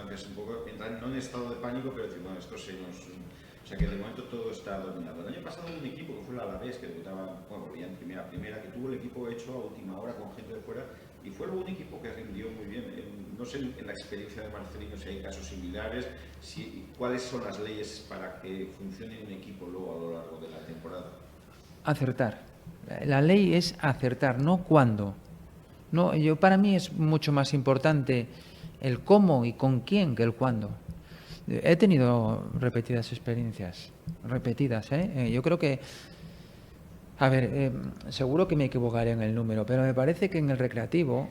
circunstancias un poco, entrar no en estado de pánico, pero decir, bueno, esto se nos... O sea que de momento todo está dominado. El año pasado hubo un equipo que fue el Alavés, que debutaba, bueno, ya en primera, que tuvo el equipo hecho a última hora con gente de fuera, y fue luego un equipo que rindió muy bien. No sé en la experiencia de Marcelino si hay casos similares, cuáles son las leyes para que funcione un equipo luego a lo largo de la temporada. Acertar. La ley es acertar, no cuándo. No, para mí es mucho más importante el cómo y con quién que el cuándo. He tenido repetidas experiencias, repetidas, ¿eh? Yo creo que, a ver, seguro que me equivocaré en el número, pero me parece que en el recreativo,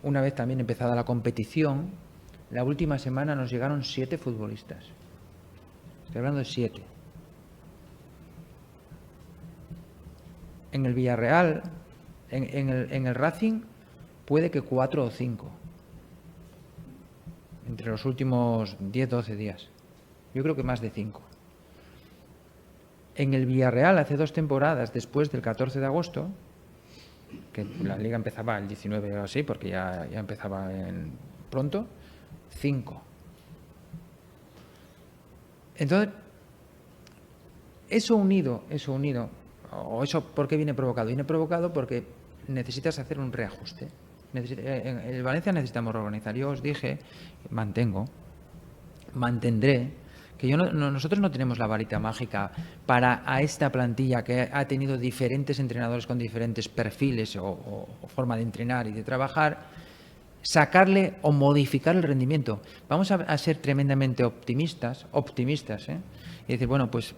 una vez también empezada la competición, la última semana nos llegaron 7 futbolistas. Estoy hablando de 7. En el Villarreal, en el Racing, puede que 4 o 5. Entre los últimos 10-12 días. Yo creo que más de 5. En el Villarreal, hace 2 temporadas, después del 14 de agosto, que la liga empezaba el 19 o así, porque ya empezaba pronto, 5. Entonces, eso unido, o eso, ¿por qué viene provocado? Viene provocado porque necesitas hacer un reajuste. En el Valencia necesitamos reorganizar. Yo os dije, mantendré, que nosotros no tenemos la varita mágica para a esta plantilla que ha tenido diferentes entrenadores con diferentes perfiles o forma de entrenar y de trabajar, sacarle o modificar el rendimiento. Vamos a ser tremendamente optimistas, y decir, bueno, pues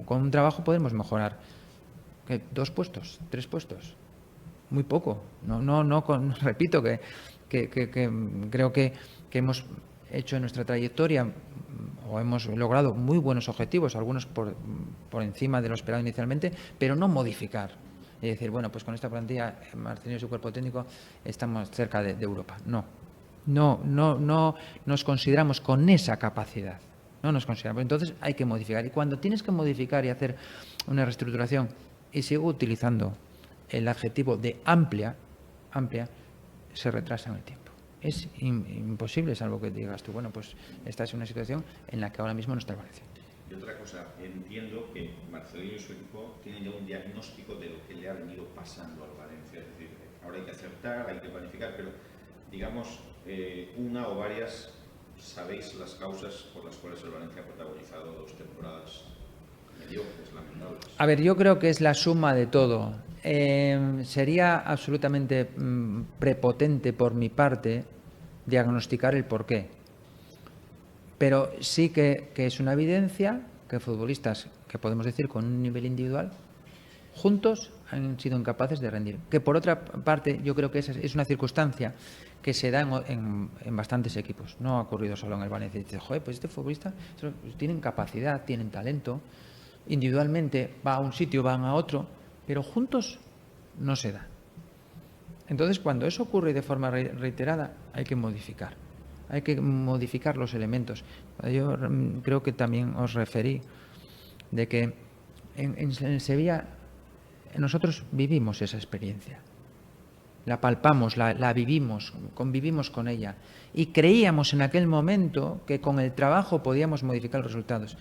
con un trabajo podemos mejorar. ¿Qué? 2 puestos, 3 puestos. Muy poco. Repito que creo que hemos hecho en nuestra trayectoria o hemos logrado muy buenos objetivos, algunos por encima de lo esperado inicialmente, pero no modificar. Y decir, bueno, pues con esta plantilla, Marcelino y su cuerpo técnico, estamos cerca de Europa. No nos consideramos con esa capacidad. No nos consideramos. Entonces hay que modificar. Y cuando tienes que modificar y hacer una reestructuración, y sigo utilizando el adjetivo de amplia, se retrasa en el tiempo. Es imposible, salvo que digas tú, bueno, pues esta es una situación en la que ahora mismo no está el Valencia. Y otra cosa, entiendo que Marcelino y su equipo tienen ya un diagnóstico de lo que le ha venido pasando al Valencia. Es decir, ahora hay que acertar, hay que planificar, pero digamos, una o varias, ¿sabéis las causas por las cuales el Valencia ha protagonizado 2 temporadas mediocres, lamentables? A ver, yo creo que es la suma de todo. Sería absolutamente prepotente por mi parte diagnosticar el porqué. Pero sí que es una evidencia que futbolistas, que podemos decir con un nivel individual, juntos han sido incapaces de rendir. Que por otra parte, yo creo que es una circunstancia que se da en bastantes equipos. No ha ocurrido solo en el Valencia. Dice, joder, pues este futbolista tienen capacidad, tienen talento. Individualmente va a un sitio, van a otro, pero juntos no se da. Entonces, cuando eso ocurre de forma reiterada, hay que modificar. Hay que modificar los elementos. Yo creo que también os referí de que en Sevilla nosotros vivimos esa experiencia. La palpamos, la vivimos, convivimos con ella. Y creíamos en aquel momento que con el trabajo podíamos modificar los resultados.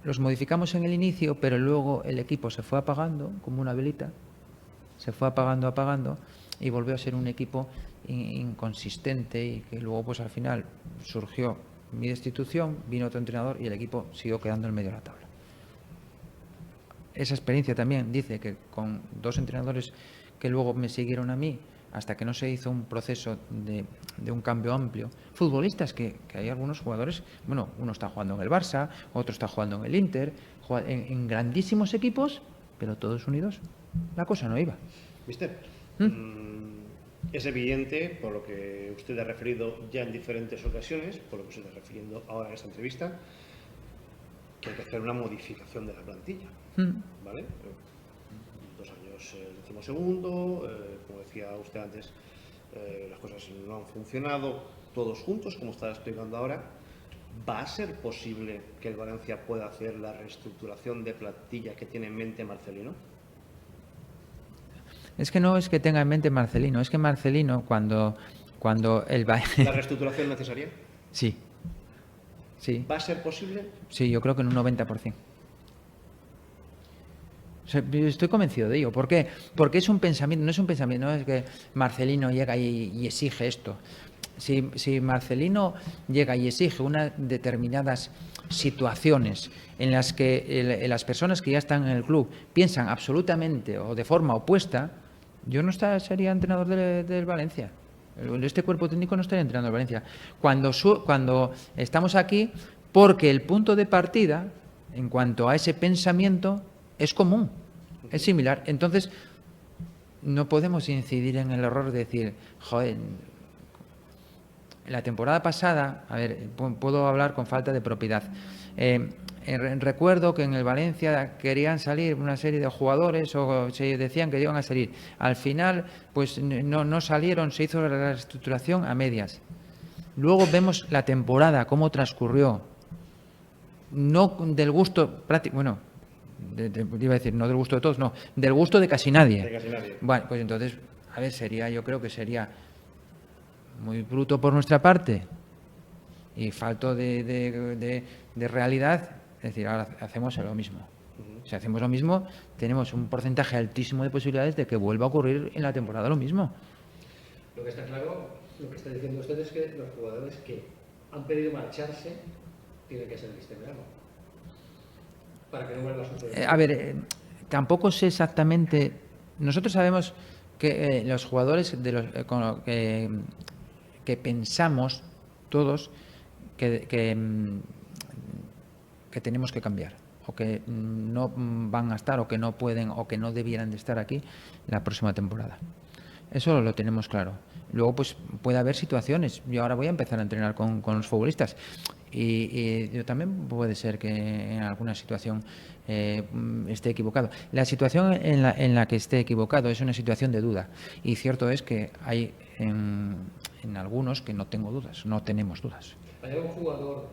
Los modificamos en el inicio, pero luego el equipo se fue apagando, como una velita, se fue apagando, y volvió a ser un equipo inconsistente, y que luego pues al final surgió mi destitución, vino otro entrenador y el equipo siguió quedando en medio de la tabla. Esa experiencia también dice que con 2 entrenadores que luego me siguieron a mí, hasta que no se hizo un proceso de un cambio amplio, futbolistas que hay algunos jugadores, bueno, uno está jugando en el Barça, otro está jugando en el Inter, en grandísimos equipos, pero todos unidos, la cosa no iba. Mister, es evidente, por lo que usted ha referido ya en diferentes ocasiones, por lo que se está refiriendo ahora en esta entrevista, que hay que hacer una modificación de la plantilla, ¿vale? 2 años decimosegundo, como decía usted antes, las cosas no han funcionado todos juntos, como estaba explicando ahora. ¿Va a ser posible que el Valencia pueda hacer la reestructuración de plantilla que tiene en mente Marcelino? Es que no es que tenga en mente Marcelino, es que Marcelino cuando el ¿La reestructuración necesaria? Sí, Sí. ¿Va a ser posible? Sí, yo creo que en un 90%. O sea, estoy convencido de ello. ¿Por qué? Porque es un pensamiento, no es un pensamiento, no es que Marcelino llega y exige esto. Si Marcelino llega y exige unas determinadas situaciones en las que las personas que ya están en el club piensan absolutamente o de forma opuesta, yo no sería entrenador del Valencia. Este cuerpo técnico no estaría entrenando el Valencia. Cuando estamos aquí, porque el punto de partida, en cuanto a ese pensamiento, es común, es similar. Entonces, no podemos incidir en el error de decir, joder, la temporada pasada, a ver, puedo hablar con falta de propiedad. Recuerdo que en el Valencia querían salir una serie de jugadores o se decían que iban a salir. Al final, pues no salieron, se hizo la reestructuración a medias. Luego vemos la temporada, cómo transcurrió. No del gusto práctico, bueno, iba a decir, no del gusto de todos, no, del gusto de casi nadie. De casi nadie. Bueno, pues entonces, a ver, yo creo que sería muy bruto por nuestra parte y falto de realidad, es decir, ahora hacemos lo mismo. Si hacemos lo mismo, tenemos un porcentaje altísimo de posibilidades de que vuelva a ocurrir en la temporada lo mismo. Lo que está claro, lo que está diciendo usted es que los jugadores que han pedido marcharse tienen que ser de este verano, para que no vuelva a suceder. A ver, tampoco sé exactamente. Nosotros sabemos que los jugadores que pensamos todos que tenemos que cambiar o que no van a estar o que no pueden o que no debieran de estar aquí la próxima temporada. Eso lo tenemos claro. Luego pues puede haber situaciones. Yo ahora voy a empezar a entrenar con los futbolistas y yo también puede ser que en alguna situación esté equivocado. La situación en la que esté equivocado es una situación de duda y cierto es que hay en algunos que no tengo dudas, no tenemos dudas. ¿Hay algún jugador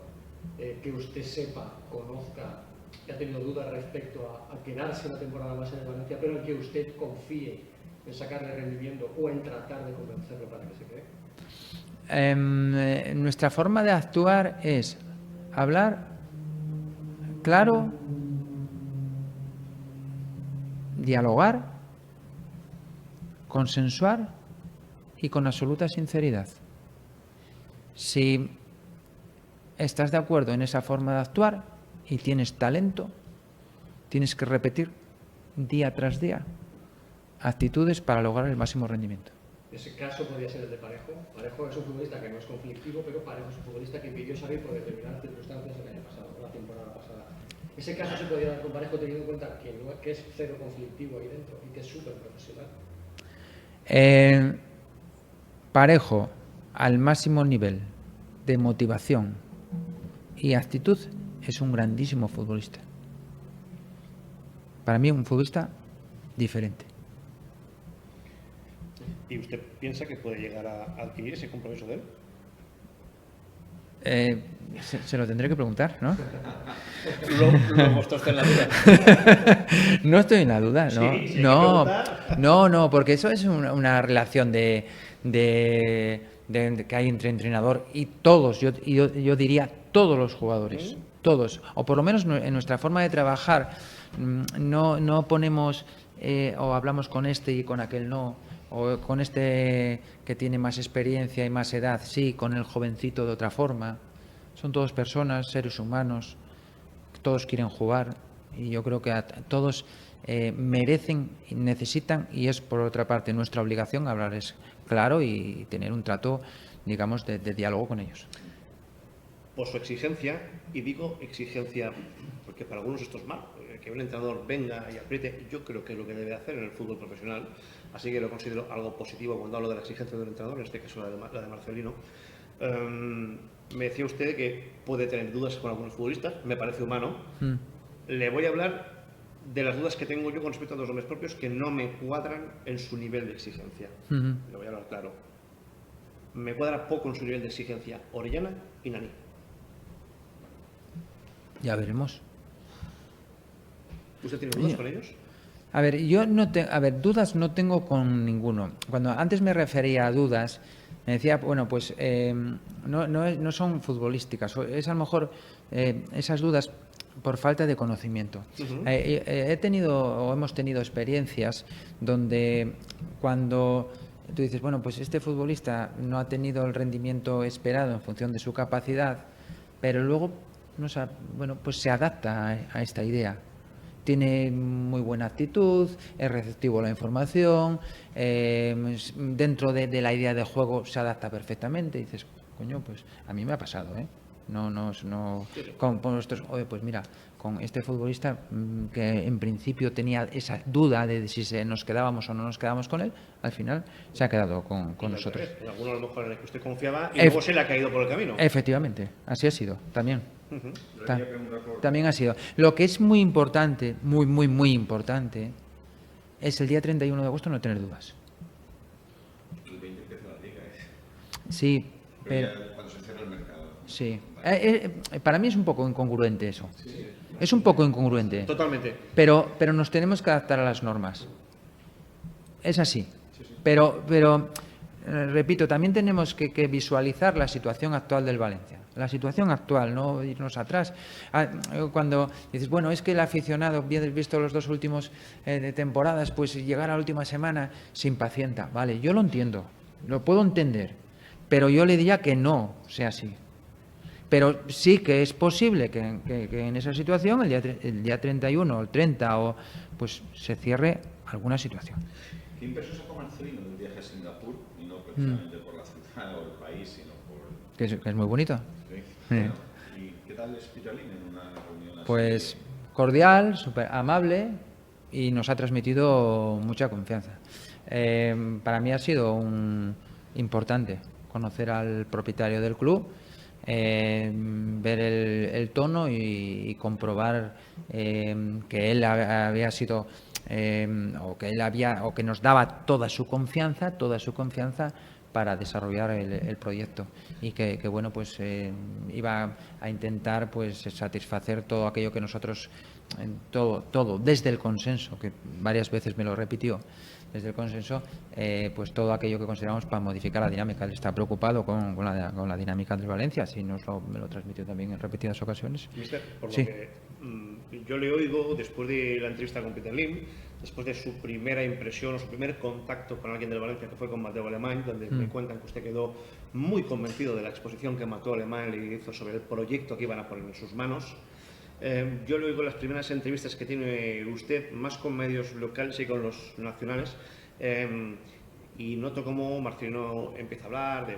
que usted sepa, conozca, que ha tenido dudas respecto a quedarse una temporada más en el Valencia, pero en que usted confíe en sacarle rendimiento o en tratar de convencerlo para que se quede? Nuestra forma de actuar es hablar claro, dialogar, consensuar y con absoluta sinceridad. Si estás de acuerdo en esa forma de actuar y tienes talento, tienes que repetir día tras día actitudes para lograr el máximo rendimiento. Ese caso podría ser el de Parejo. Parejo es un futbolista que no es conflictivo, pero Parejo es un futbolista que pidió salir por determinadas circunstancias el año pasado, la temporada pasada. Ese caso se podría dar con Parejo teniendo en cuenta que es cero conflictivo ahí dentro y que es súper profesional. Parejo, al máximo nivel de motivación y actitud, es un grandísimo futbolista. Para mí, un futbolista diferente. ¿Y usted piensa que puede llegar a adquirir ese compromiso de él? Se lo tendré que preguntar, ¿no? Luego está usted en la duda. No estoy en la duda, ¿no? Sí, sí, hay que No, preguntar. no, porque eso es una relación de que hay entre entrenador y todos, yo diría todos los jugadores, todos, o por lo menos en nuestra forma de trabajar, no ponemos o hablamos con este y con aquel no, o con este que tiene más experiencia y más edad, sí, con el jovencito de otra forma. Son todos personas, seres humanos, todos quieren jugar y yo creo que todos merecen, necesitan, y es por otra parte nuestra obligación hablarles claro y tener un trato, digamos, de diálogo con ellos. Por su exigencia, y digo exigencia porque para algunos esto es malo, que un entrenador venga y apriete, yo creo que es lo que debe hacer en el fútbol profesional, así que lo considero algo positivo cuando hablo de la exigencia del entrenador, en este caso la de Marcelino. Me decía usted que puede tener dudas con algunos futbolistas, me parece humano. Le voy a hablar de las dudas que tengo yo con respecto a los nombres propios que no me cuadran en su nivel de exigencia. Le voy a hablar claro. Me cuadra poco en su nivel de exigencia Orellana y Nani. Ya veremos. ¿Usted tiene dudas con ellos? A ver, dudas no tengo con ninguno. Cuando antes me refería a dudas, me decía, bueno, pues no son futbolísticas, es a lo mejor esas dudas por falta de conocimiento. He tenido o hemos tenido experiencias donde cuando tú dices, bueno, pues este futbolista no ha tenido el rendimiento esperado en función de su capacidad, pero luego pues se adapta a esta idea. Tiene muy buena actitud, es receptivo a la información, dentro de la idea de juego se adapta perfectamente. Y dices, coño, pues a mí me ha pasado, ¿eh? Con nuestros, oye, pues mira, con este futbolista que en principio tenía esa duda de si nos quedábamos o no nos quedábamos con él, al final se ha quedado con nosotros. En alguno a lo mejor en el que usted confiaba y luego se le ha caído por el camino. Efectivamente, así ha sido también. También ha sido. Lo que es muy importante, muy importante, es el día 31 de agosto no tener dudas. El 20 empieza la liga, Sí, pero ya cuando se cierra el mercado. sí. Para mí es un poco incongruente eso. Es un poco incongruente. Totalmente. Pero nos tenemos que adaptar a las normas. Es así. Pero repito, también tenemos que visualizar la situación actual del Valencia. La situación actual, no irnos atrás. Cuando dices, bueno, es que el aficionado, bien visto los dos últimos de temporadas, pues llegar a la última semana se impacienta. Vale, yo lo entiendo, lo puedo entender, pero yo le diría que no sea así. Pero sí que es posible que en esa situación, el día 31 o el 30, pues se cierre alguna situación. ¿Qué impresión sacó Marcelino del viaje a Singapur? Y no precisamente por la ciudad o el país, sino por... Que es muy bonito. Sí. Bueno, ¿y qué tal es Peter Lim en una reunión así? Pues cordial, súper amable y nos ha transmitido mucha confianza. Para mí ha sido importante conocer al propietario del club, ver el tono y comprobar que él había sido o que nos daba toda su confianza para desarrollar el proyecto y que bueno, pues iba a intentar pues satisfacer todo aquello que nosotros todo desde el consenso, que varias veces me lo repitió, desde el consenso, pues todo aquello que consideramos para modificar la dinámica. Él está preocupado con la dinámica del Valencia, así me lo transmitió también en repetidas ocasiones. Mister, por Sí. lo que yo le oigo después de la entrevista con Peter Lim, después de su primera impresión o su primer contacto con alguien del Valencia, que fue con Mateo Alemany, donde me cuentan que usted quedó muy convencido de la exposición que Mateo Alemany le hizo sobre el proyecto que iban a poner en sus manos. Yo le oigo las primeras entrevistas que tiene usted, más con medios locales y con los nacionales, y noto cómo Marcelino empieza a hablar de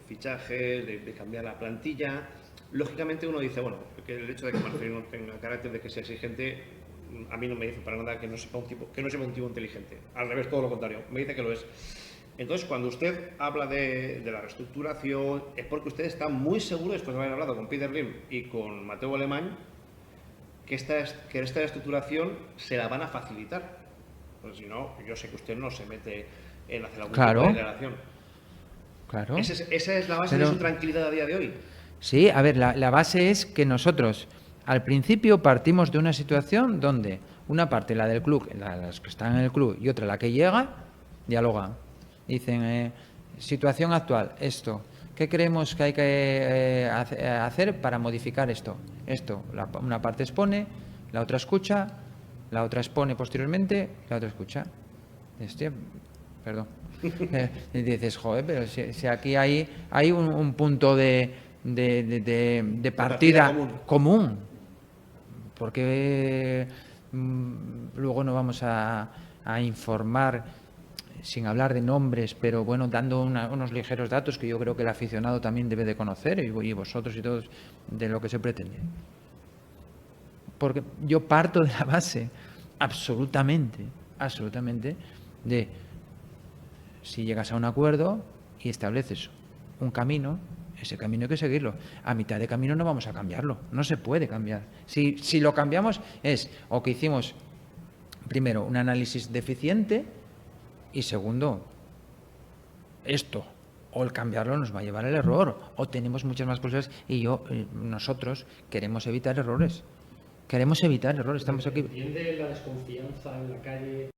fichajes, de cambiar la plantilla. Lógicamente uno dice, bueno, que el hecho de que Marcelino tenga carácter de que sea exigente, a mí no me dice para nada que no sepa un tipo inteligente. Al revés, todo lo contrario, me dice que lo es. Entonces, cuando usted habla de la reestructuración, es porque usted está muy seguro, después de haber hablado con Peter Lim y con Mateo Alemany, que esta reestructuración se la van a facilitar. Pues si no, yo sé que usted no se mete en hacer alguna tipo de declaración. Claro. Esa es la base de su tranquilidad a día de hoy. Sí, a ver, la base es que nosotros al principio partimos de una situación donde una parte, la del club, las que están en el club, y otra, la que llega, dialogan. Dicen, situación actual, esto. ¿Qué creemos que hay que hacer para modificar esto? Una parte expone, la otra escucha, la otra expone posteriormente, la otra escucha. Perdón. Y dices, joder, pero si aquí hay un punto de partida común. Porque luego no vamos a informar sin hablar de nombres, pero bueno, dando unos ligeros datos que yo creo que el aficionado también debe de conocer y vosotros y todos de lo que se pretende. Porque yo parto de la base absolutamente de si llegas a un acuerdo y estableces un camino, ese camino hay que seguirlo. A mitad de camino no vamos a cambiarlo, no se puede cambiar. Si lo cambiamos es o que hicimos primero un análisis deficiente y segundo, o el cambiarlo nos va a llevar al error, o tenemos muchas más posibilidades y nosotros queremos evitar errores. Queremos evitar errores, estamos aquí. ¿Entiende la desconfianza en la calle